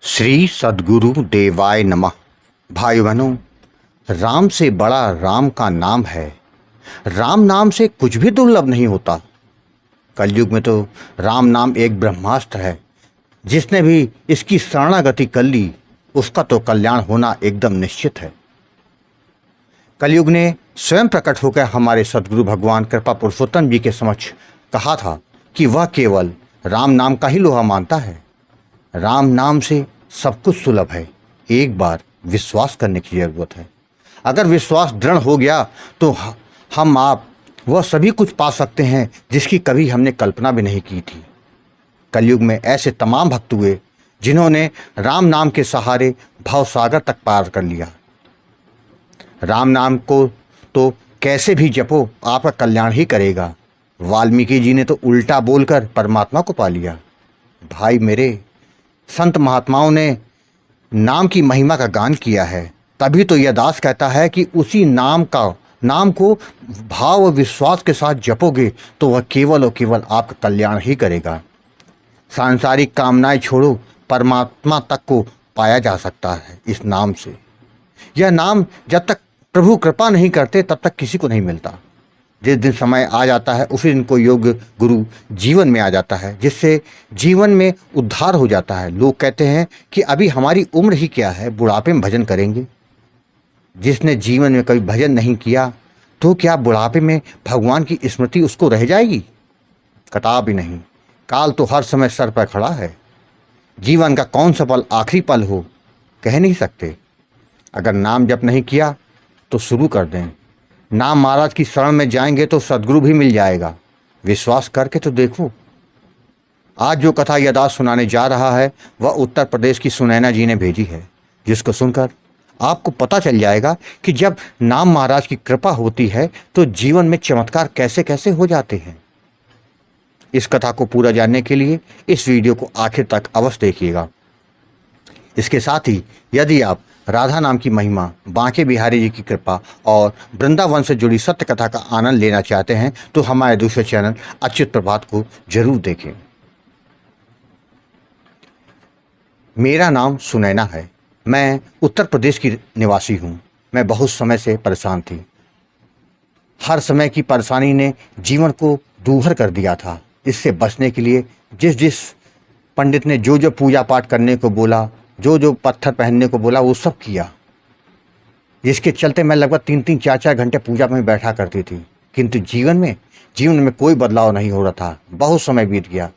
श्री सद्गुरु देवाय नमः। भाई बहनों, राम से बड़ा राम का नाम है। राम नाम से कुछ भी दुर्लभ नहीं होता। कलयुग में तो राम नाम एक ब्रह्मास्त्र है। जिसने भी इसकी शरणागति कर ली उसका तो कल्याण होना एकदम निश्चित है। कलयुग ने स्वयं प्रकट होकर हमारे सद्गुरु भगवान कृपा पुरुषोत्तम जी के समक्ष कहा था कि वह केवल राम नाम का ही लोहा मानता है। राम नाम से सब कुछ सुलभ है, एक बार विश्वास करने की जरूरत है। अगर विश्वास दृढ़ हो गया तो हम आप वह सभी कुछ पा सकते हैं जिसकी कभी हमने कल्पना भी नहीं की थी। कलयुग में ऐसे तमाम भक्त हुए जिन्होंने राम नाम के सहारे भवसागर तक पार कर लिया। राम नाम को तो कैसे भी जपो आपका कल्याण ही करेगा। वाल्मीकि जी ने तो उल्टा बोलकर परमात्मा को पा लिया। भाई मेरे, संत महात्माओं ने नाम की महिमा का गान किया है, तभी तो यह दास कहता है कि उसी नाम को भाव और विश्वास के साथ जपोगे तो वह केवल और केवल आपका कल्याण ही करेगा। सांसारिक कामनाएं छोड़ो, परमात्मा तक को पाया जा सकता है इस नाम से। यह नाम जब तक प्रभु कृपा नहीं करते तब तक किसी को नहीं मिलता। जिस दिन समय आ जाता है उसी दिन को योग्य गुरु जीवन में आ जाता है, जिससे जीवन में उद्धार हो जाता है। लोग कहते हैं कि अभी हमारी उम्र ही क्या है, बुढ़ापे में भजन करेंगे। जिसने जीवन में कभी भजन नहीं किया तो क्या बुढ़ापे में भगवान की स्मृति उसको रह जाएगी? कदापि नहीं। काल तो हर समय सर पर खड़ा है। जीवन का कौन सा पल आखिरी पल हो कह नहीं सकते। अगर नाम जप नहीं किया तो शुरू कर दें। नाम महाराज की शरण में जाएंगे तो सद्गुरु भी मिल जाएगा। विश्वास करके तो देखो। आज जो कथा यदास सुनाने जा रहा है वह उत्तर प्रदेश की सुनैना जी ने भेजी है, जिसको सुनकर आपको पता चल जाएगा कि जब नाम महाराज की कृपा होती है तो जीवन में चमत्कार कैसे कैसे हो जाते हैं। इस कथा को पूरा जानने के लिए इस वीडियो को आखिर तक अवश्य देखिएगा। इसके साथ ही यदि आप राधा नाम की महिमा, बांके बिहारी जी की कृपा और वृंदावन से जुड़ी सत्य कथा का आनंद लेना चाहते हैं तो हमारे दूसरे चैनल अच्युत प्रभात को जरूर देखें। मेरा नाम सुनैना है। मैं उत्तर प्रदेश की निवासी हूँ। मैं बहुत समय से परेशान थी। हर समय की परेशानी ने जीवन को दूभर कर दिया था। इससे बचने के लिए जिस पंडित ने जो पूजा पाठ करने को बोला, जो पत्थर पहनने को बोला, वो सब किया। जिसके चलते मैं लगभग 3-3, 4-4 घंटे पूजा में बैठा करती थी, किंतु जीवन में कोई बदलाव नहीं हो रहा था। बहुत समय बीत गया।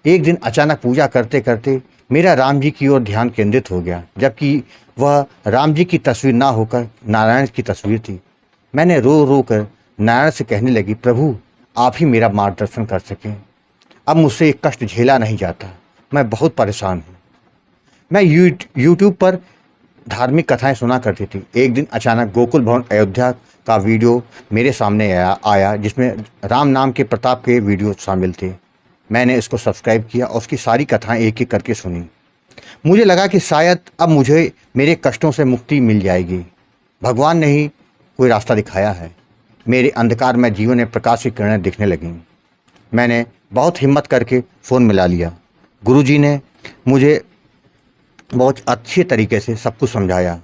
एक दिन अचानक पूजा करते करते मेरा राम जी की ओर ध्यान केंद्रित हो गया, जबकि वह राम जी की तस्वीर ना होकर नारायण की तस्वीर थी। मैंने रो रो कर नारायण से कहने लगी, प्रभु आप ही मेरा मार्गदर्शन कर सकें। अब मुझसे एक कष्ट झेला नहीं जाता। मैं बहुत परेशान हूँ। मैं यूट्यूब पर धार्मिक कथाएं सुना करती थी। एक दिन अचानक गोकुल भवन अयोध्या का वीडियो मेरे सामने आया जिसमें राम नाम के प्रताप के वीडियो शामिल थे। मैंने इसको सब्सक्राइब किया और उसकी सारी कथाएं एक एक करके सुनी। मुझे लगा कि शायद अब मुझे मेरे कष्टों से मुक्ति मिल जाएगी। भगवान ने ही कोई रास्ता दिखाया है। मेरे अंधकार में जीवन में प्रकाश की किरणें दिखने लगीं। मैंने बहुत हिम्मत करके फ़ोन मिला लिया। गुरुजी ने मुझे बहुत अच्छे तरीके से सब कुछ समझाया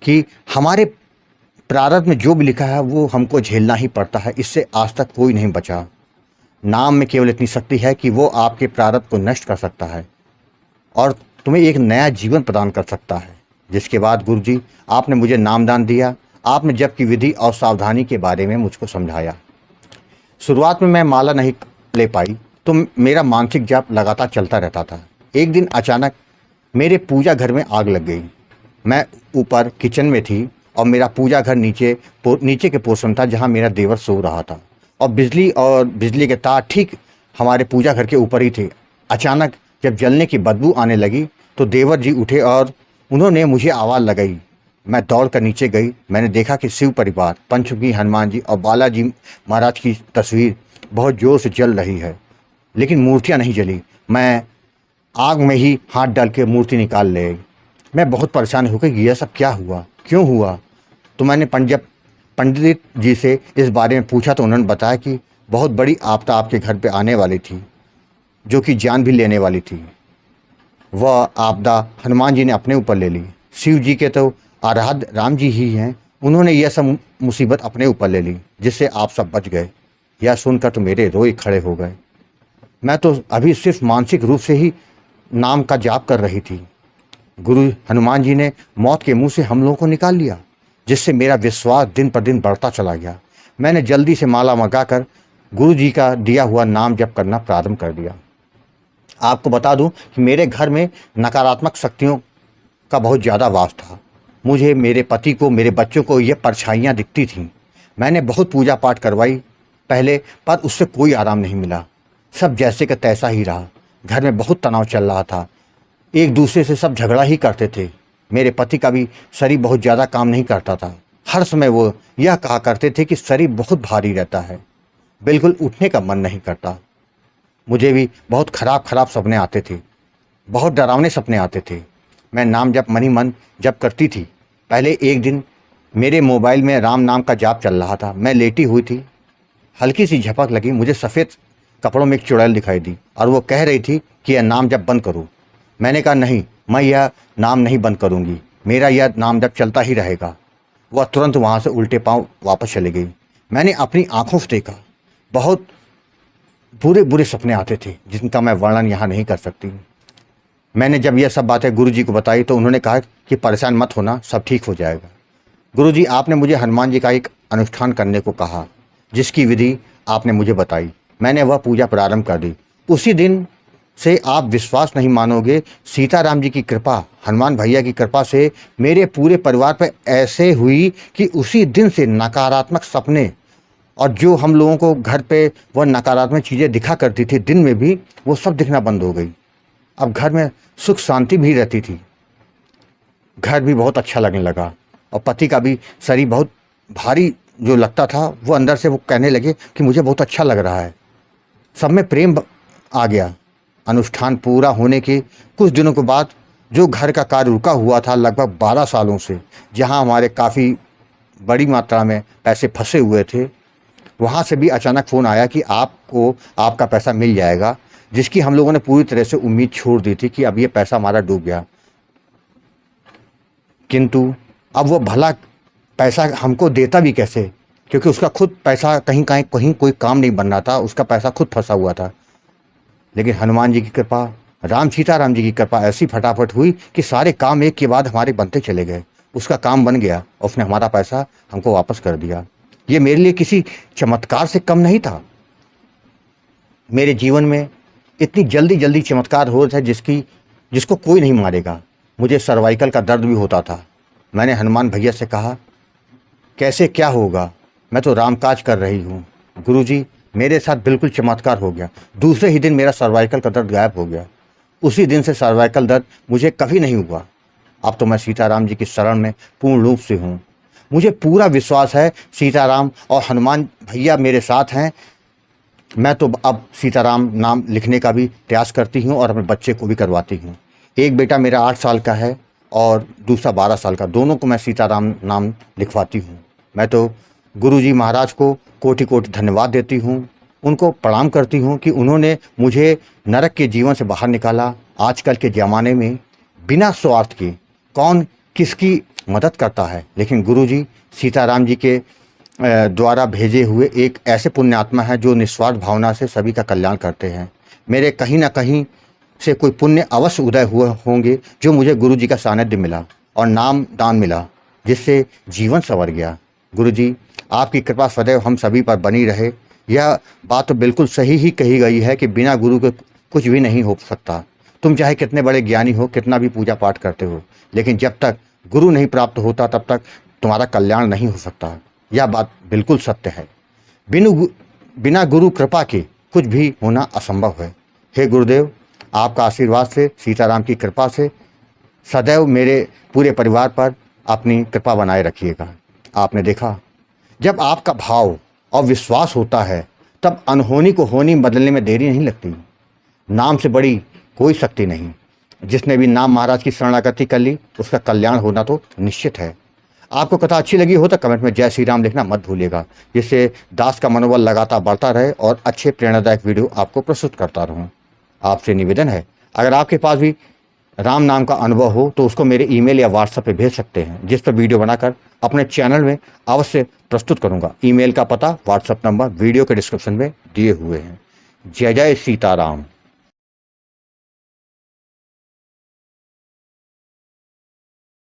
कि हमारे प्रारब्ध में जो भी लिखा है वो हमको झेलना ही पड़ता है। इससे आज तक कोई नहीं बचा। नाम में केवल इतनी शक्ति है कि वो आपके प्रारब्ध को नष्ट कर सकता है और तुम्हें एक नया जीवन प्रदान कर सकता है। जिसके बाद गुरुजी आपने मुझे नामदान दिया। आपने जप की विधि और सावधानी के बारे में मुझको समझाया। शुरुआत में मैं माला नहीं ले पाई तो मेरा मानसिक जप लगातार चलता रहता था। एक दिन अचानक मेरे पूजा घर में आग लग गई। मैं ऊपर किचन में थी और मेरा पूजा घर नीचे के पोर्शन था जहां मेरा देवर सो रहा था और बिजली के तार ठीक हमारे पूजा घर के ऊपर ही थे। अचानक जब जलने की बदबू आने लगी तो देवर जी उठे और उन्होंने मुझे आवाज़ लगाई। मैं दौड़ कर नीचे गई। मैंने देखा कि शिव परिवार, पंचमुखी हनुमान जी और बालाजी महाराज की तस्वीर बहुत ज़ोर से जल रही है, लेकिन मूर्तियाँ नहीं जली। मैं आग में ही हाथ डाल के मूर्ति निकाल ले। मैं बहुत परेशान हो गई, यह सब क्या हुआ, क्यों हुआ? तो मैंने पंडित जी से इस बारे में पूछा तो उन्होंने बताया कि बहुत बड़ी आपदा आपके घर पे आने वाली थी, जो कि जान भी लेने वाली थी। वह आपदा हनुमान जी ने अपने ऊपर ले ली। शिव जी के तो आराध्य राम जी ही हैं, उन्होंने यह सब मुसीबत अपने ऊपर ले ली, जिससे आप सब बच गए। यह सुनकर तो मेरे रोए खड़े हो गए। मैं तो अभी सिर्फ मानसिक रूप से ही नाम का जाप कर रही थी। गुरु हनुमान जी ने मौत के मुंह से हम लोगों को निकाल लिया, जिससे मेरा विश्वास दिन पर दिन बढ़ता चला गया। मैंने जल्दी से माला मंगाकर गुरु जी का दिया हुआ नाम जप करना प्रारंभ कर दिया। आपको बता दूं कि मेरे घर में नकारात्मक शक्तियों का बहुत ज़्यादा वास था। मुझे, मेरे पति को, मेरे बच्चों को ये परछाइयाँ दिखती थीं। मैंने बहुत पूजा पाठ करवाई पहले, पर उससे कोई आराम नहीं मिला। सब जैसे का तैसा ही रहा। घर में बहुत तनाव चल रहा था। एक दूसरे से सब झगड़ा ही करते थे। मेरे पति का भी शरीर बहुत ज़्यादा काम नहीं करता था। हर समय वो यह कहा करते थे कि शरीर बहुत भारी रहता है, बिल्कुल उठने का मन नहीं करता। मुझे भी बहुत खराब खराब सपने आते थे, बहुत डरावने सपने आते थे। मैं नाम जप मन ही मन जप करती थी। पहले एक दिन मेरे मोबाइल में राम नाम का जाप चल रहा था। मैं लेटी हुई थी, हल्की सी झपक लगी, मुझे सफ़ेद कपड़ों में एक चुड़ैल दिखाई दी और वो कह रही थी कि यह नाम जप बंद करो। मैंने कहा नहीं, मैं यह नाम नहीं बंद करूँगी, मेरा यह नाम जप चलता ही रहेगा। वह तुरंत वहाँ से उल्टे पाँव वापस चली गई। मैंने अपनी आँखों से देखा, बहुत बुरे बुरे सपने आते थे, जिनका मैं वर्णन यहाँ नहीं कर सकती। मैंने जब यह सब बातें गुरु जी को बताई तो उन्होंने कहा कि परेशान मत होना, सब ठीक हो जाएगा। गुरु जी, आपने मुझे हनुमान जी का एक अनुष्ठान करने को कहा, जिसकी विधि आपने मुझे बताई। मैंने वह पूजा प्रारंभ कर दी। उसी दिन से आप विश्वास नहीं मानोगे, सीताराम जी की कृपा, हनुमान भैया की कृपा से मेरे पूरे परिवार पर ऐसे हुई कि उसी दिन से नकारात्मक सपने और जो हम लोगों को घर पे वह नकारात्मक चीज़ें दिखा करती थी दिन में भी, वो सब दिखना बंद हो गई। अब घर में सुख शांति भी रहती थी। घर भी बहुत अच्छा लगने लगा और पति का भी शरीर बहुत भारी जो लगता था, वो अंदर से वो कहने लगे कि मुझे बहुत अच्छा लग रहा है। सब में प्रेम आ गया। अनुष्ठान पूरा होने के कुछ दिनों के बाद जो घर का कार्य रुका हुआ था लगभग 12 सालों से, जहां हमारे काफ़ी बड़ी मात्रा में पैसे फंसे हुए थे, वहाँ से भी अचानक फ़ोन आया कि आपको आपका पैसा मिल जाएगा, जिसकी हम लोगों ने पूरी तरह से उम्मीद छोड़ दी थी कि अब ये पैसा हमारा डूब गया। किंतु अब वो भला पैसा हमको देता भी कैसे, क्योंकि उसका खुद पैसा कहीं कोई काम नहीं बन रहा था, उसका पैसा खुद फंसा हुआ था। लेकिन हनुमान जी की कृपा, सीताराम जी की कृपा ऐसी फटाफट हुई कि सारे काम एक के बाद हमारे बनते चले गए। उसका काम बन गया और उसने हमारा पैसा हमको वापस कर दिया। ये मेरे लिए किसी चमत्कार से कम नहीं था। मेरे जीवन में इतनी जल्दी जल्दी चमत्कार हो रहे थे जिसको कोई नहीं मारेगा। मुझे सर्वाइकल का दर्द भी होता था। मैंने हनुमान भैया से कहा, कैसे क्या होगा, मैं तो रामकाज कर रही हूँ। गुरुजी, मेरे साथ बिल्कुल चमत्कार हो गया। दूसरे ही दिन मेरा सर्वाइकल का दर्द गायब हो गया। उसी दिन से सर्वाइकल दर्द मुझे कभी नहीं हुआ। अब तो मैं सीताराम जी की शरण में पूर्ण रूप से हूँ। मुझे पूरा विश्वास है सीताराम और हनुमान भैया मेरे साथ हैं। मैं तो अब सीताराम नाम लिखने का भी प्रयास करती हूँ और अपने बच्चे को भी करवाती हूँ। एक बेटा मेरा 8 साल का है और दूसरा 12 साल का, दोनों को मैं सीताराम नाम लिखवाती हूँ। मैं तो गुरुजी महाराज को कोटि कोटि धन्यवाद देती हूँ, उनको प्रणाम करती हूँ कि उन्होंने मुझे नरक के जीवन से बाहर निकाला। आजकल के ज़माने में बिना स्वार्थ के कौन किसकी मदद करता है, लेकिन गुरुजी सीताराम जी के द्वारा भेजे हुए एक ऐसे पुण्य आत्मा है जो निस्वार्थ भावना से सभी का कल्याण करते हैं। मेरे कहीं ना कहीं से कोई पुण्य अवश्य उदय हुए होंगे जो मुझे गुरु जी का सानिध्य मिला और नाम दान मिला, जिससे जीवन संवर गया। गुरु जी, आपकी कृपा सदैव हम सभी पर बनी रहे। यह बात तो बिल्कुल सही ही कही गई है कि बिना गुरु के कुछ भी नहीं हो सकता। तुम चाहे कितने बड़े ज्ञानी हो, कितना भी पूजा पाठ करते हो, लेकिन जब तक गुरु नहीं प्राप्त होता तब तक तुम्हारा कल्याण नहीं हो सकता। यह बात बिल्कुल सत्य है। बिना गुरु कृपा के कुछ भी होना असंभव है। हे गुरुदेव, आपका आशीर्वाद से, सीताराम की कृपा से सदैव मेरे पूरे परिवार पर अपनी कृपा बनाए रखिएगा। आपने देखा, जब आपका भाव और विश्वास होता है तब अनहोनी को होनी बदलने में देरी नहीं लगती। नाम से बड़ी कोई शक्ति नहीं। जिसने भी नाम महाराज की शरणागति कर ली उसका कल्याण होना तो निश्चित है। आपको कथा अच्छी लगी हो तो कमेंट में जय श्री राम लिखना मत भूलिएगा, जिससे दास का मनोबल लगातार बढ़ता रहे और अच्छे प्रेरणादायक वीडियो आपको प्रस्तुत करता रहूं। आपसे निवेदन है, अगर आपके पास भी राम नाम का अनुभव हो तो उसको मेरे ईमेल या व्हाट्सएप पे भेज सकते हैं, जिस पर वीडियो बनाकर अपने चैनल में अवश्य प्रस्तुत करूंगा। ईमेल का पता, व्हाट्सएप नंबर वीडियो के डिस्क्रिप्शन में दिए हुए हैं। जय जय सीताराम।